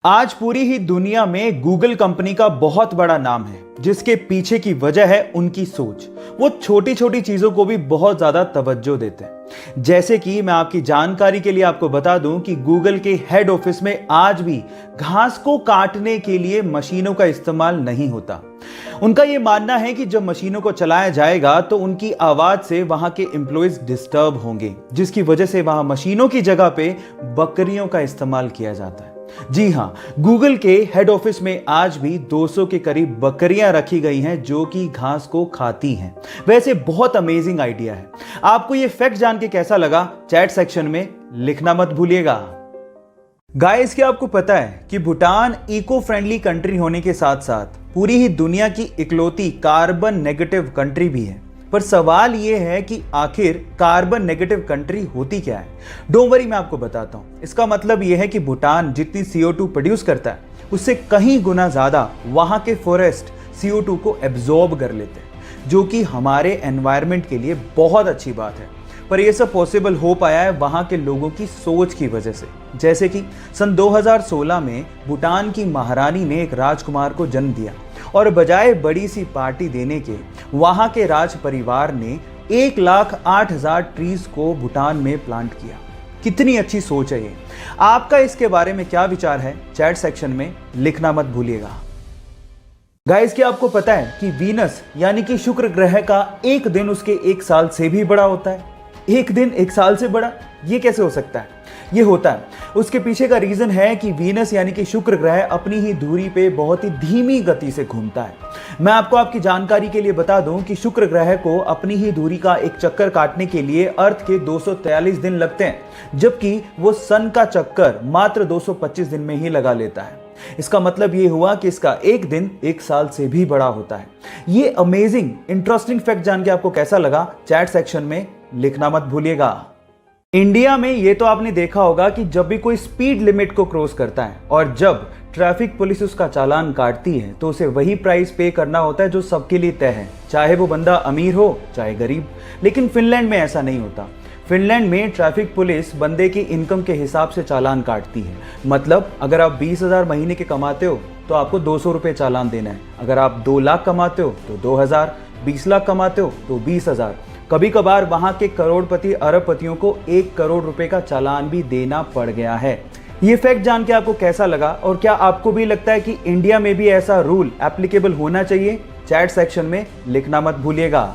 आज पूरी ही दुनिया में गूगल कंपनी का बहुत बड़ा नाम है, जिसके पीछे की वजह है उनकी सोच। वो छोटी छोटी चीजों को भी बहुत ज्यादा तवज्जो देते हैं। जैसे कि मैं आपकी जानकारी के लिए आपको बता दूं कि गूगल के हेड ऑफिस में आज भी घास को काटने के लिए मशीनों का इस्तेमाल नहीं होता। उनका यह मानना है कि जब मशीनों को चलाया जाएगा तो उनकी आवाज से वहां के एम्प्लॉइज डिस्टर्ब होंगे, जिसकी वजह से वहां मशीनों की जगह पे बकरियों का इस्तेमाल किया जाता है। जी हां, गूगल के हेड ऑफिस में आज भी 200 के करीब बकरियां रखी गई हैं जो कि घास को खाती हैं। वैसे बहुत अमेजिंग आइडिया है। आपको यह फैक्ट जान के कैसा लगा, चैट सेक्शन में लिखना मत भूलिएगा। गाइस, क्या आपको पता है कि भूटान इको फ्रेंडली कंट्री होने के साथ साथ पूरी ही दुनिया की इकलौती कार्बन नेगेटिव कंट्री भी है। पर सवाल यह है कि आखिर कार्बन नेगेटिव कंट्री होती क्या है। डोंट वरी, मैं आपको बताता हूं। इसका मतलब यह है कि भूटान जितनी CO2 प्रोड्यूस करता है उससे कहीं गुना ज्यादा वहां के फॉरेस्ट CO2 को एब्जॉर्ब कर लेते हैं, जो कि हमारे एनवायरनमेंट के लिए बहुत अच्छी बात है। पर यह सब पॉसिबल हो पाया है वहां के लोगों की सोच की वजह से। जैसे कि सन 2016 में भूटान की महारानी ने एक राजकुमार को जन्म दिया और बजाय बड़ी सी पार्टी देने के वहां के राज परिवार ने 1,08,000 ट्रीज को भूटान में प्लांट किया। कितनी अच्छी सोच है ये। आपका इसके बारे में क्या विचार है, चैट सेक्शन में लिखना मत भूलिएगा। गाइस, क्या आपको पता है कि वीनस यानी कि शुक्र ग्रह का एक दिन उसके एक साल से भी बड़ा होता है। एक दिन एक साल से बड़ा, ये कैसे हो सकता है? ये होता है, उसके पीछे का रीजन है कि वीनस यानी कि शुक्र ग्रह अपनी ही धुरी पे बहुत ही धीमी गति से घूमता है। मैं आपको आपकी जानकारी के लिए बता दूं कि शुक्र ग्रह को अपनी ही धुरी का एक चक्कर काटने के लिए अर्थ के 243 दिन लगते हैं, जबकि वो सन का चक्कर मात्र 225 दिन में ही लगा लेता है। इसका मतलब ये हुआ कि इसका एक दिन एक साल से भी बड़ा होता है। ये अमेजिंग इंटरेस्टिंग फैक्ट जान के आपको कैसा लगा, चैट सेक्शन में लिखना मत भूलिएगा। इंडिया में ये तो आपने देखा होगा कि जब भी कोई स्पीड लिमिट को क्रॉस करता है और जब ट्रैफिक पुलिस उसका चालान काटती है तो उसे वही प्राइस पे करना होता है जो सबके लिए तय है, चाहे वो बंदा अमीर हो चाहे गरीब। लेकिन फिनलैंड में ऐसा नहीं होता। फिनलैंड में ट्रैफिक पुलिस बंदे की इनकम के हिसाब से चालान काटती है। मतलब अगर आप 20,000 महीने के कमाते हो तो आपको 200 रुपये चालान देना है। अगर आप 2 लाख कमाते हो तो 2,000, 20 लाख कमाते हो तो 20,000। कभी कभार वहां के करोड़पति अरबपतियों को 1 करोड़ रुपए का चालान भी देना पड़ गया है। ये फैक्ट जान के आपको कैसा लगा और क्या आपको भी लगता है कि इंडिया में भी ऐसा रूल एप्लीकेबल होना चाहिए? चैट सेक्शन में लिखना मत भूलिएगा।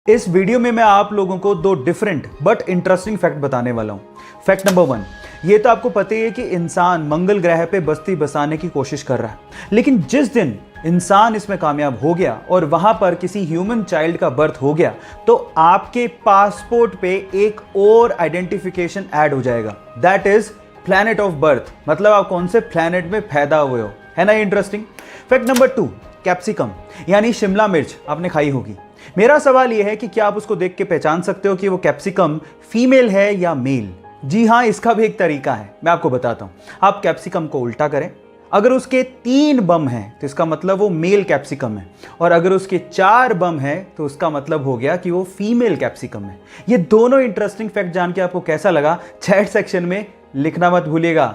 इस वीडियो में मैं आप लोगों को 2 डिफरेंट बट इंटरेस्टिंग फैक्ट बताने वाला हूं। फैक्ट नंबर 1, ये तो आपको पता ही है कि इंसान मंगल ग्रह पे बस्ती बसाने की कोशिश कर रहा है, लेकिन जिस दिन इंसान इसमें कामयाब हो गया और वहां पर किसी ह्यूमन चाइल्ड का बर्थ हो गया तो आपके पासपोर्ट पे एक और आइडेंटिफिकेशन ऐड हो जाएगा, that is planet of birth. मतलब आप कौन से प्लैनेट में पैदा हुए हो। है ना इंटरेस्टिंग। फैक्ट नंबर 2, कैप्सिकम यानी शिमला मिर्च आपने खाई होगी। मेरा सवाल यह है कि क्या आप उसको देख के पहचान सकते हो कि वो कैप्सिकम फीमेल है या मेल? जी हां, इसका भी एक तरीका है, मैं आपको बताता हूं। आप कैप्सिकम को उल्टा करें, अगर उसके 3 बम हैं तो इसका मतलब वो मेल कैप्सिकम है, और अगर उसके 4 बम हैं तो उसका मतलब हो गया कि वो फीमेल कैप्सिकम है। ये दोनों इंटरेस्टिंग फैक्ट जान के आपको कैसा लगा, चैट सेक्शन में लिखना मत भूलिएगा।